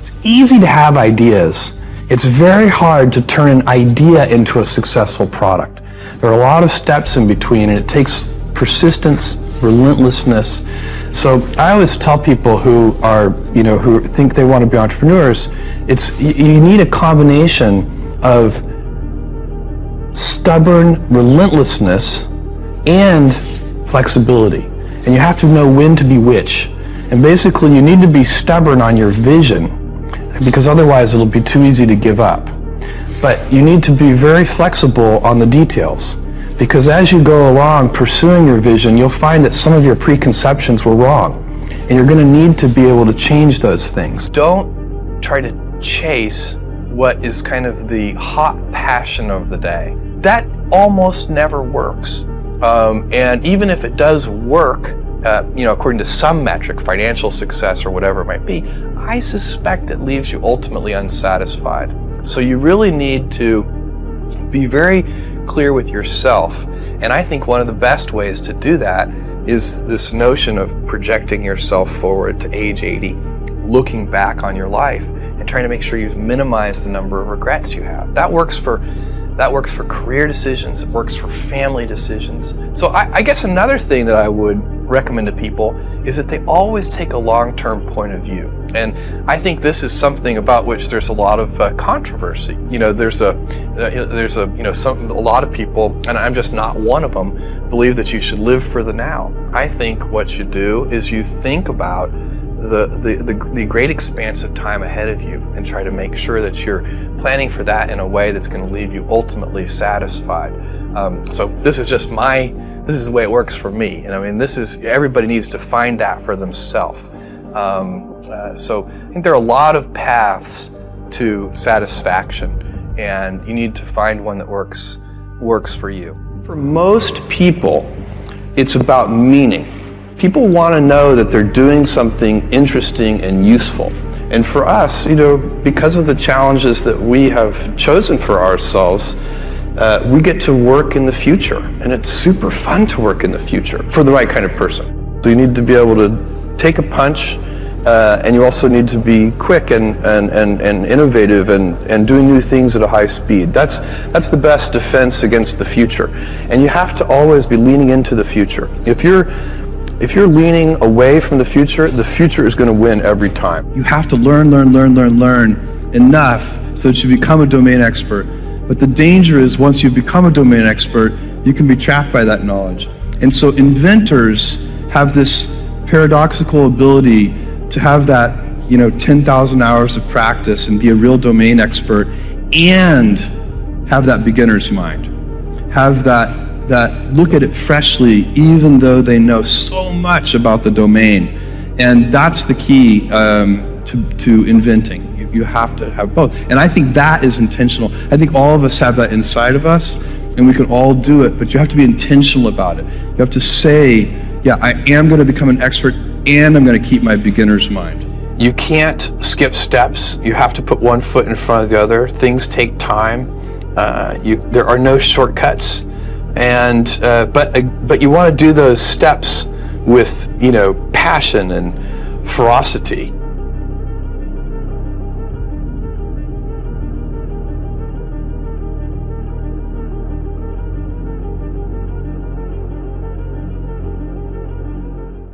It's easy to have ideas. It's very hard to turn an idea into a successful product. There are a lot of steps in between, and it takes persistence, relentlessness. So I always tell people who are, who think they want to be entrepreneurs, you need a combination of stubborn relentlessness and flexibility. And you have to know when to be which. And basically you need to be stubborn on your vision, because otherwise it'll be too easy to give up. But you need to be very flexible on the details, because as you go along pursuing your vision, you'll find that some of your preconceptions were wrong, and you're going to need to be able to change those things. Don't try to chase what is kind of the hot passion of the day. That almost never works. And even if it does work, according to some metric, financial success or whatever it might be, I suspect it leaves you ultimately unsatisfied. So you really need to be very clear with yourself. And I think one of the best ways to do that is this notion of projecting yourself forward to age 80, looking back on your life and trying to make sure you've minimized the number of regrets you have. That works for career decisions, it works for family decisions. So I guess another thing that I would recommend to people is that they always take a long-term point of view. And I think this is something about which there's a lot of controversy. There's a lot of people, and I'm just not one of them, believe that you should live for the now. I think what you do is you think about the great expanse of time ahead of you and try to make sure that you're planning for that in a way that's going to leave you ultimately satisfied. So this is just this is the way it works for me. And I mean, everybody needs to find that for themselves. So I think there are a lot of paths to satisfaction, and you need to find one that works for you. For most people, it's about meaning. People want to know that they're doing something interesting and useful. And for us, because of the challenges that we have chosen for ourselves, we get to work in the future. And it's super fun to work in the future for the right kind of person. So you need to be able to take a punch, and you also need to be quick and innovative and doing new things at a high speed. That's the best defense against the future. And you have to always be leaning into the future. If you're leaning away from the future is going to win every time. You have to learn enough so that you become a domain expert. But the danger is once you become a domain expert, you can be trapped by that knowledge. And so inventors have this paradoxical ability to have that 10,000 hours of practice and be a real domain expert and have that beginner's mind. Have that look at it freshly, even though they know so much about the domain. And that's the key to inventing. You have to have both. And I think that is intentional. I think all of us have that inside of us, and we can all do it, but you have to be intentional about it. You have to say, yeah, I am going to become an expert, and I'm going to keep my beginner's mind. You can't skip steps. You have to put one foot in front of the other. Things take time. There are no shortcuts. And but you want to do those steps with passion and ferocity.